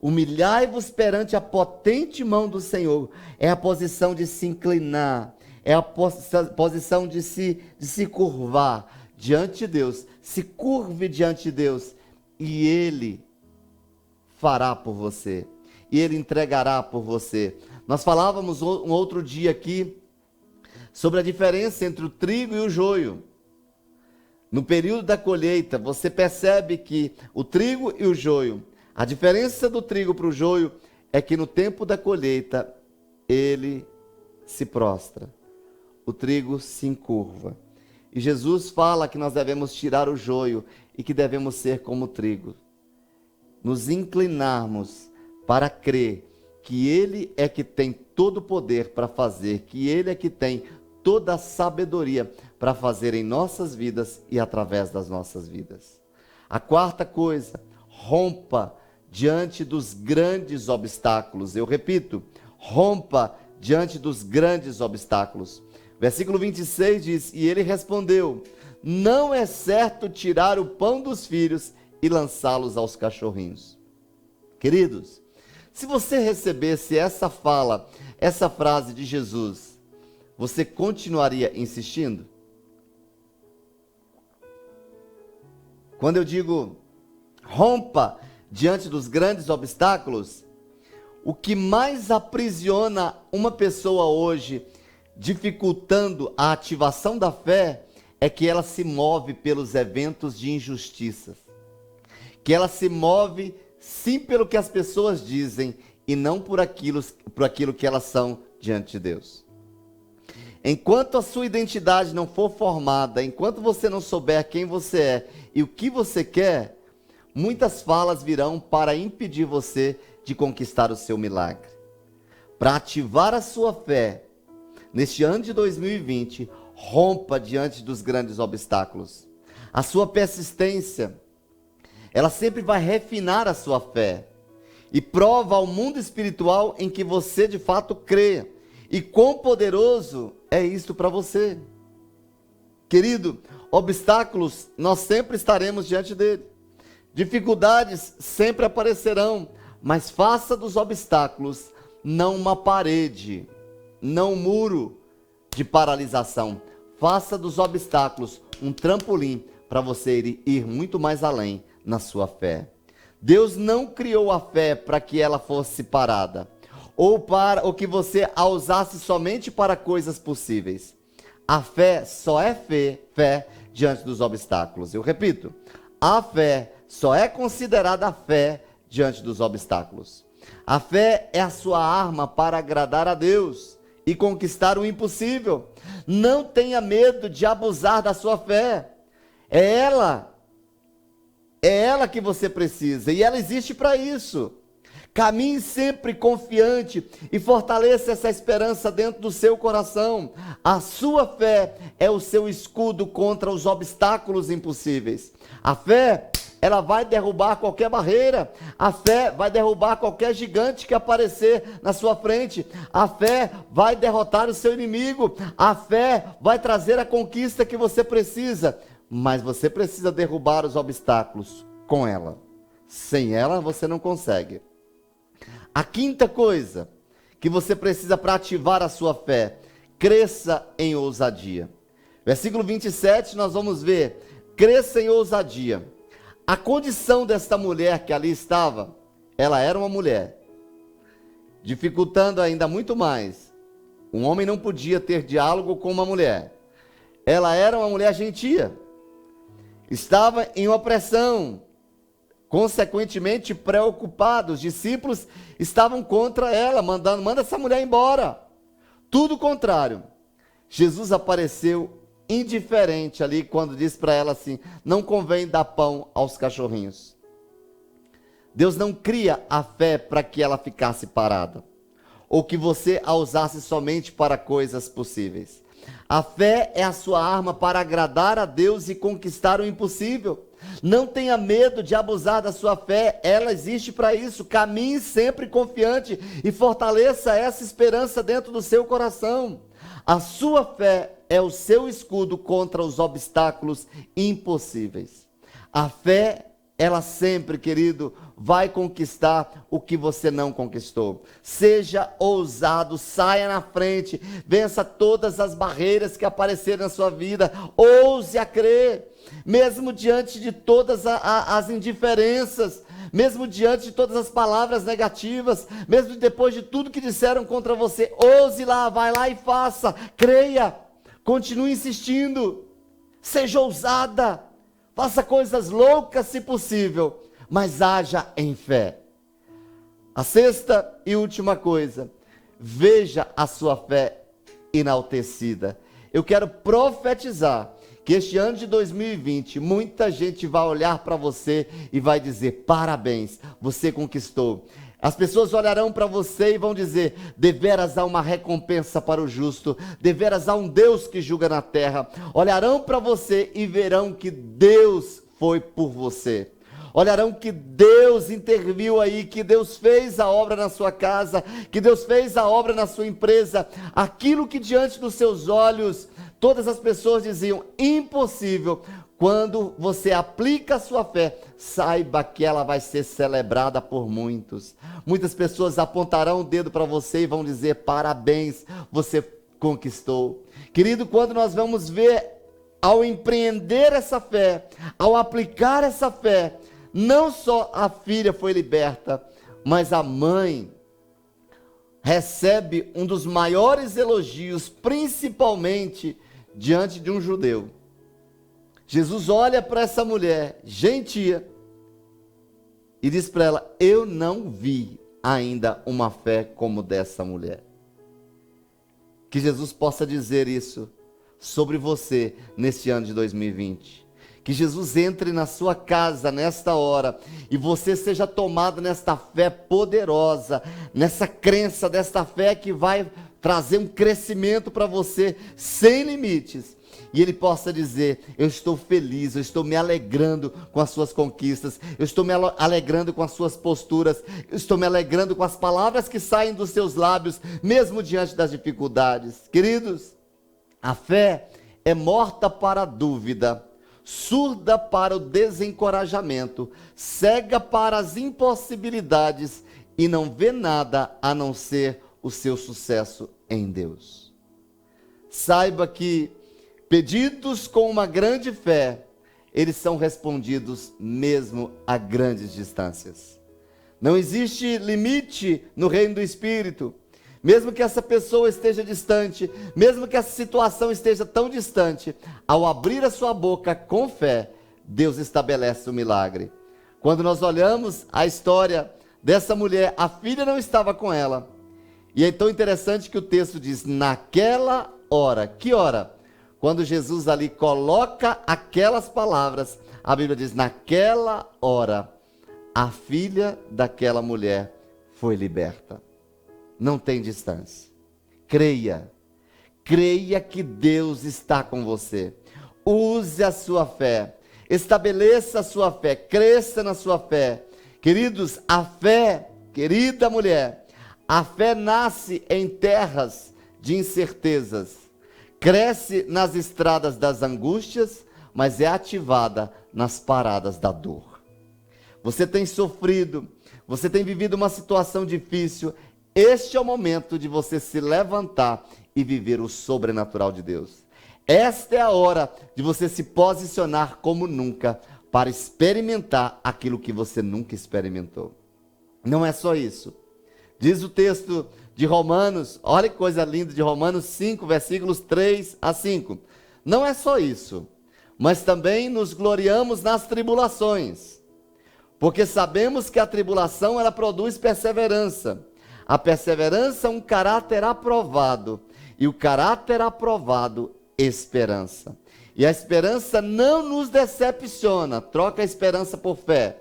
Humilhai-vos perante a potente mão do Senhor. É a posição de se inclinar, é a posição de se curvar diante de Deus. Se curve diante de Deus e Ele fará por você. E Ele entregará por você. Nós falávamos um outro dia aqui sobre a diferença entre o trigo e o joio. No período da colheita, você percebe que o trigo e o joio, a diferença do trigo para o joio é que no tempo da colheita, ele se prostra. O trigo se encurva. E Jesus fala que nós devemos tirar o joio e que devemos ser como o trigo. Nos inclinarmos para crer que Ele é que tem todo o poder para fazer, que Ele é que tem toda a sabedoria para fazer em nossas vidas e através das nossas vidas. A quarta coisa, rompa diante dos grandes obstáculos. Eu repito, rompa diante dos grandes obstáculos. Versículo 26 diz: e ele respondeu: não é certo tirar o pão dos filhos e lançá-los aos cachorrinhos. Queridos, se você recebesse essa fala, essa frase de Jesus, você continuaria insistindo? Quando eu digo rompa diante dos grandes obstáculos, o que mais aprisiona uma pessoa hoje, dificultando a ativação da fé, é que ela se move pelos eventos de injustiças. Que ela se move sim pelo que as pessoas dizem e não por aquilo que elas são diante de Deus. Enquanto a sua identidade não for formada, enquanto você não souber quem você é e o que você quer, muitas falas virão para impedir você de conquistar o seu milagre. Para ativar a sua fé, neste ano de 2020, rompa diante dos grandes obstáculos. A sua persistência, ela sempre vai refinar a sua fé e prova ao mundo espiritual em que você de fato crê. E quão poderoso é isto para você. Querido, obstáculos, nós sempre estaremos diante dele. Dificuldades sempre aparecerão, mas faça dos obstáculos não uma parede, não um muro de paralisação. Faça dos obstáculos um trampolim para você ir muito mais além na sua fé. Deus não criou a fé para que ela fosse parada, ou que você a usasse somente para coisas possíveis. A fé só é fé diante dos obstáculos. Eu repito, a fé só é considerada fé diante dos obstáculos. A fé é a sua arma para agradar a Deus e conquistar o impossível. Não tenha medo de abusar da sua fé. É ela que você precisa e ela existe para isso. Caminhe sempre confiante e fortaleça essa esperança dentro do seu coração. A sua fé é o seu escudo contra os obstáculos impossíveis. A fé, ela vai derrubar qualquer barreira. A fé vai derrubar qualquer gigante que aparecer na sua frente. A fé vai derrotar o seu inimigo. A fé vai trazer a conquista que você precisa. Mas você precisa derrubar os obstáculos com ela. Sem ela, você não consegue. A quinta coisa que você precisa para ativar a sua fé: cresça em ousadia. Versículo 27, nós vamos ver: cresça em ousadia. A condição desta mulher que ali estava, ela era uma mulher, dificultando ainda muito mais. Um homem não podia ter diálogo com uma mulher. Ela era uma mulher gentia, estava em opressão, consequentemente preocupados. Os discípulos estavam contra ela, manda essa mulher embora. Tudo contrário. Jesus apareceu indiferente ali quando disse para ela assim: não convém dar pão aos cachorrinhos. Deus não cria a fé para que ela ficasse parada, ou que você a usasse somente para coisas possíveis. A fé é a sua arma para agradar a Deus e conquistar o impossível. Não tenha medo de abusar da sua fé, ela existe para isso. Caminhe sempre confiante e fortaleça essa esperança dentro do seu coração. A sua fé é o seu escudo contra os obstáculos impossíveis. A fé, ela sempre, querido, vai conquistar o que você não conquistou. Seja ousado, saia na frente, vença todas as barreiras que aparecerem na sua vida, ouse a crer. Mesmo diante de todas as indiferenças, mesmo diante de todas as palavras negativas, mesmo depois de tudo que disseram contra você, ouse lá, vai lá e faça, creia, continue insistindo, seja ousada, faça coisas loucas se possível, mas haja em fé. A sexta e última coisa: veja a sua fé enaltecida. Eu quero profetizar que este ano de 2020, muita gente vai olhar para você e vai dizer: parabéns, você conquistou. As pessoas olharão para você e vão dizer: deveras há uma recompensa para o justo, deveras há um Deus que julga na terra. Olharão para você e verão que Deus foi por você. Olharão que Deus interviu aí, que Deus fez a obra na sua casa, que Deus fez a obra na sua empresa. Aquilo que diante dos seus olhos todas as pessoas diziam impossível, quando você aplica a sua fé, saiba que ela vai ser celebrada por muitos. Muitas pessoas apontarão o dedo para você e vão dizer: parabéns, você conquistou. Querido, quando nós vamos ver, ao empreender essa fé, ao aplicar essa fé, não só a filha foi liberta, mas a mãe recebe um dos maiores elogios, principalmente diante de um judeu. Jesus olha para essa mulher gentia e diz para ela: eu não vi ainda uma fé como dessa mulher. Que Jesus possa dizer isso sobre você neste ano de 2020. Que Jesus entre na sua casa nesta hora e você seja tomado nesta fé poderosa, nessa crença desta fé que vai trazer um crescimento para você sem limites. E ele possa dizer: eu estou feliz, eu estou me alegrando com as suas conquistas, eu estou me alegrando com as suas posturas, eu estou me alegrando com as palavras que saem dos seus lábios, mesmo diante das dificuldades. Queridos, a fé é morta para a dúvida, surda para o desencorajamento, cega para as impossibilidades e não vê nada a não ser o seu sucesso em Deus. Saiba que pedidos com uma grande fé eles são respondidos mesmo a grandes distâncias. Não existe limite no reino do Espírito. Mesmo que essa pessoa esteja distante, mesmo que essa situação esteja tão distante, ao abrir a sua boca com fé, Deus estabelece o milagre. Quando nós olhamos a história dessa mulher, a filha não estava com ela. E é tão interessante que o texto diz, naquela hora. Que hora? Quando Jesus ali coloca aquelas palavras, a Bíblia diz, naquela hora, a filha daquela mulher foi liberta. Não tem distância. Creia que Deus está com você. Use a sua fé, estabeleça a sua fé, cresça na sua fé. Queridos, a fé, querida mulher, a fé nasce em terras de incertezas, cresce nas estradas das angústias, mas é ativada nas paradas da dor. Você tem sofrido, você tem vivido uma situação difícil. Este é o momento de você se levantar e viver o sobrenatural de Deus. Esta é a hora de você se posicionar como nunca para experimentar aquilo que você nunca experimentou. Não é só isso. Diz o texto de Romanos, olha que coisa linda de Romanos 5, versículos 3 a 5. Não é só isso, mas também nos gloriamos nas tribulações, porque sabemos que a tribulação ela produz perseverança. A perseverança, um caráter aprovado, e o caráter aprovado, esperança. E a esperança não nos decepciona, troca a esperança por fé.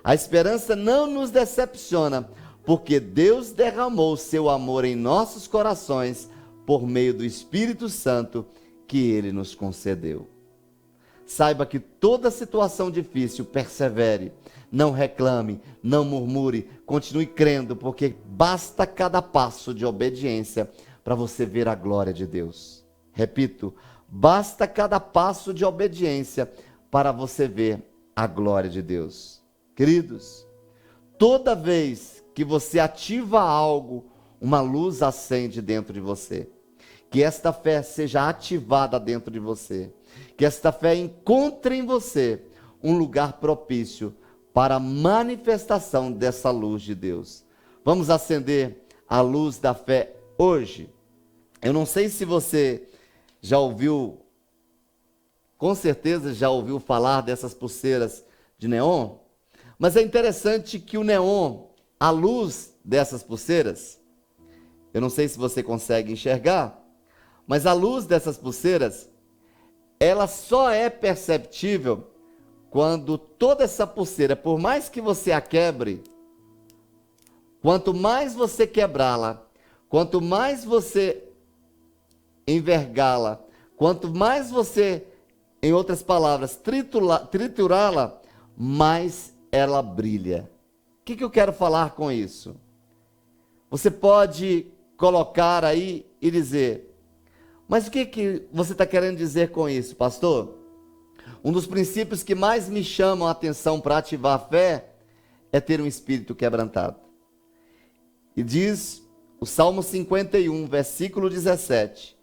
A esperança não nos decepciona, porque Deus derramou seu amor em nossos corações por meio do Espírito Santo que Ele nos concedeu. Saiba que toda situação difícil, persevere, não reclame, não murmure, continue crendo, porque basta cada passo de obediência para você ver a glória de Deus. Repito, basta cada passo de obediência para você ver a glória de Deus. Queridos, toda vez que você ativa algo, uma luz acende dentro de você. Que esta fé seja ativada dentro de você. Que esta fé encontre em você um lugar propício para a manifestação dessa luz de Deus. Vamos acender a luz da fé hoje. Eu não sei se você já ouviu, com certeza já ouviu falar dessas pulseiras de neon, mas é interessante que o neon, a luz dessas pulseiras, eu não sei se você consegue enxergar, mas a luz dessas pulseiras, ela só é perceptível quando toda essa pulseira, por mais que você a quebre, quanto mais você quebrá-la, quanto mais você envergá-la, quanto mais você, em outras palavras, triturá-la, mais ela brilha. O que eu quero falar com isso? Você pode colocar aí e dizer, mas o que você está querendo dizer com isso, pastor? Um dos princípios que mais me chamam a atenção para ativar a fé é ter um espírito quebrantado. E diz o Salmo 51, versículo 17,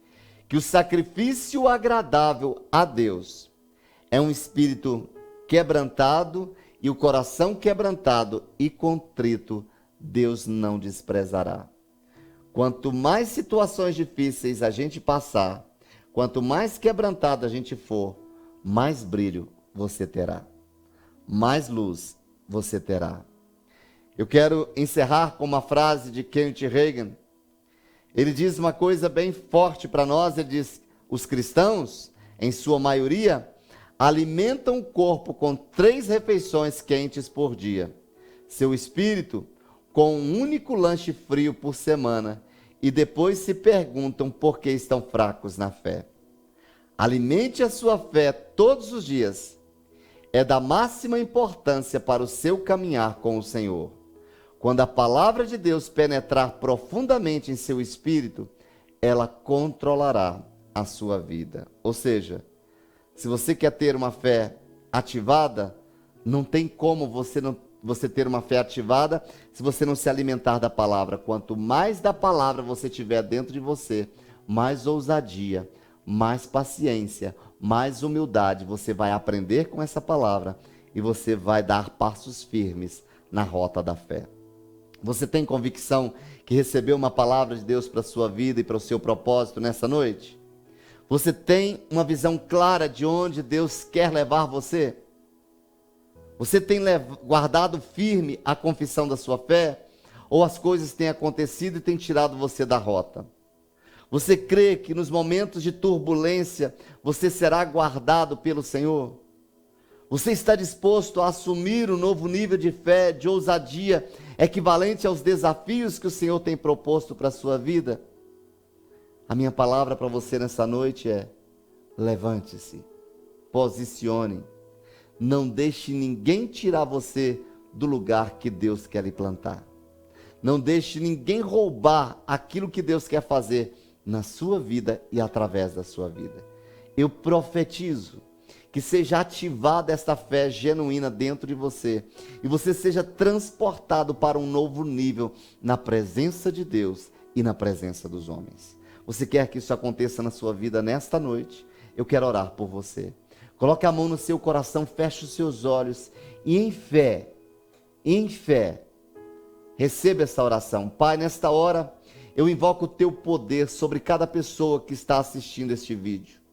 que o sacrifício agradável a Deus é um espírito quebrantado, e o coração quebrantado e contrito Deus não desprezará. Quanto mais situações difíceis a gente passar, quanto mais quebrantado a gente for, mais brilho você terá, mais luz você terá. Eu quero encerrar com uma frase de Kenneth Hagin. Ele diz uma coisa bem forte para nós. Ele diz, os cristãos, em sua maioria, alimentam o corpo com 3 refeições quentes por dia, seu espírito com um único lanche frio por semana, e depois se perguntam por que estão fracos na fé. Alimente a sua fé todos os dias. É da máxima importância para o seu caminhar com o Senhor. Quando a palavra de Deus penetrar profundamente em seu espírito, ela controlará a sua vida. Ou seja, se você quer ter uma fé ativada, não tem como você ter uma fé ativada se você não se alimentar da palavra. Quanto mais da palavra você tiver dentro de você, mais ousadia, mais paciência, mais humildade você vai aprender com essa palavra e você vai dar passos firmes na rota da fé. Você tem convicção que recebeu uma palavra de Deus para a sua vida e para o seu propósito nessa noite? Você tem uma visão clara de onde Deus quer levar você? Você tem guardado firme a confissão da sua fé? Ou as coisas têm acontecido e têm tirado você da rota? Você crê que nos momentos de turbulência você será guardado pelo Senhor? Você está disposto a assumir um novo nível de fé, de ousadia, equivalente aos desafios que o Senhor tem proposto para a sua vida? A minha palavra para você nessa noite é: levante-se, posicione, não deixe ninguém tirar você do lugar que Deus quer lhe plantar. Não deixe ninguém roubar aquilo que Deus quer fazer na sua vida e através da sua vida. Eu profetizo que seja ativada esta fé genuína dentro de você e você seja transportado para um novo nível na presença de Deus e na presença dos homens. Você quer que isso aconteça na sua vida nesta noite? Eu quero orar por você. Coloque a mão no seu coração, feche os seus olhos e em fé, receba essa oração. Pai, nesta hora, eu invoco o teu poder sobre cada pessoa que está assistindo este vídeo.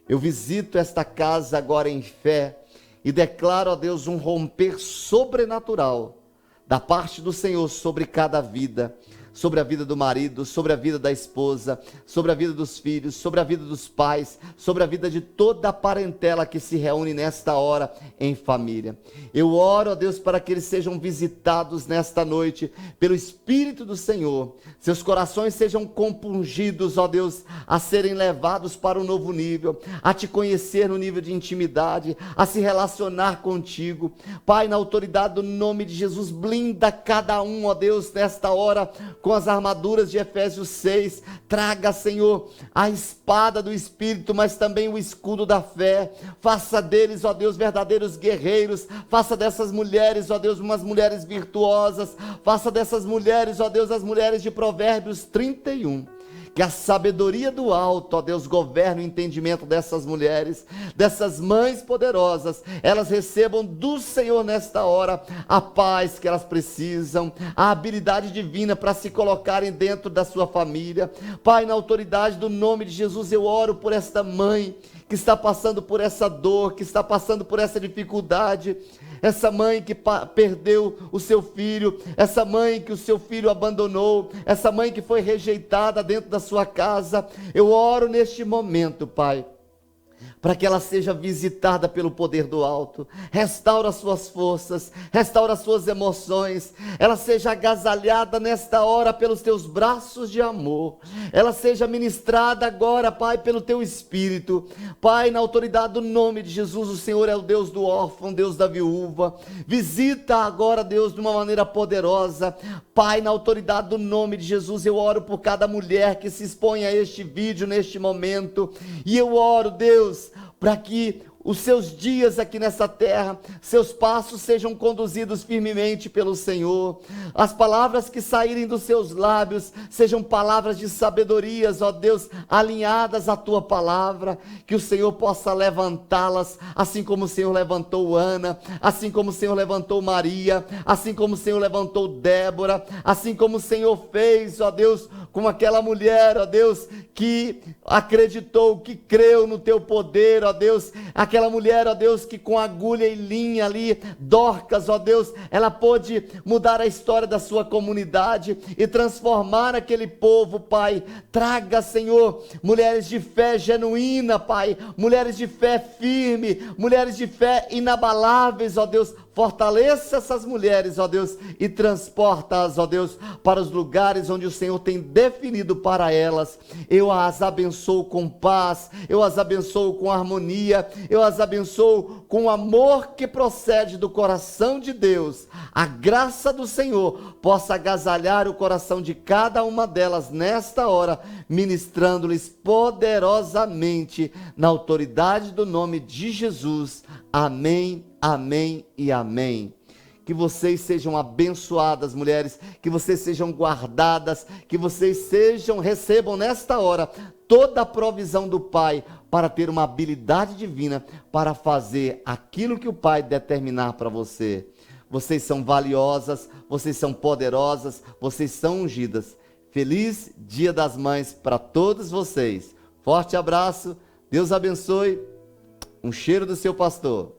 Eu visito esta casa agora em fé e declaro a Deus um romper sobrenatural da parte do Senhor sobre cada vida, sobre a vida do marido, sobre a vida da esposa, sobre a vida dos filhos, sobre a vida dos pais, sobre a vida de toda a parentela que se reúne nesta hora em família. Eu oro a Deus para que eles sejam visitados nesta noite pelo Espírito do Senhor, seus corações sejam compungidos, ó Deus, a serem levados para um novo nível, a te conhecer no nível de intimidade, a se relacionar contigo. Pai, na autoridade do nome de Jesus, blinda cada um, ó Deus, nesta hora, com as armaduras de Efésios 6, traga, Senhor, a espada do Espírito, mas também o escudo da fé, faça deles, ó Deus, verdadeiros guerreiros, faça dessas mulheres, ó Deus, umas mulheres virtuosas, faça dessas mulheres, ó Deus, as mulheres de Provérbios 31, que a sabedoria do alto, ó Deus, governe o entendimento dessas mulheres, dessas mães poderosas, elas recebam do Senhor nesta hora a paz que elas precisam, a habilidade divina para se colocarem dentro da sua família. Pai, na autoridade do nome de Jesus, eu oro por esta mãe que está passando por essa dor, que está passando por essa dificuldade, essa mãe que perdeu o seu filho, essa mãe que o seu filho abandonou, essa mãe que foi rejeitada dentro da sua casa. Eu oro neste momento, Pai, para que ela seja visitada pelo poder do alto, restaura as suas forças, restaura as suas emoções, ela seja agasalhada nesta hora pelos teus braços de amor, ela seja ministrada agora, Pai, pelo teu Espírito. Pai, na autoridade do nome de Jesus, o Senhor é o Deus do órfão, Deus da viúva, visita agora, Deus, de uma maneira poderosa. Pai, na autoridade do nome de Jesus, eu oro por cada mulher que se expõe a este vídeo neste momento, e eu oro, Deus, para que os seus dias aqui nessa terra, seus passos sejam conduzidos firmemente pelo Senhor, as palavras que saírem dos seus lábios sejam palavras de sabedorias, ó Deus, alinhadas à tua palavra, que o Senhor possa levantá-las, assim como o Senhor levantou Ana, assim como o Senhor levantou Maria, assim como o Senhor levantou Débora, assim como o Senhor fez, ó Deus, com aquela mulher, ó Deus, que acreditou, que creu no teu poder, ó Deus, aquela mulher, ó Deus, que com agulha e linha ali, Dorcas, ó Deus, ela pôde mudar a história da sua comunidade e transformar aquele povo, Pai. Traga, Senhor, mulheres de fé genuína, Pai, mulheres de fé firme, mulheres de fé inabaláveis, ó Deus. Fortaleça essas mulheres, ó Deus, e transporta-as, ó Deus, para os lugares onde o Senhor tem definido para elas. Eu as abençoo com paz, eu as abençoo com harmonia, eu as abençoo com o amor que procede do coração de Deus. A graça do Senhor possa agasalhar o coração de cada uma delas nesta hora, ministrando-lhes poderosamente na autoridade do nome de Jesus. Amém, amém e amém. Que vocês sejam abençoadas, mulheres, que vocês sejam guardadas, que vocês recebam nesta hora toda a provisão do Pai para ter uma habilidade divina para fazer aquilo que o Pai determinar para você. Vocês são valiosas, vocês são poderosas, vocês são ungidas. Feliz Dia das Mães para todos vocês. Forte abraço, Deus abençoe. Um cheiro do seu pastor.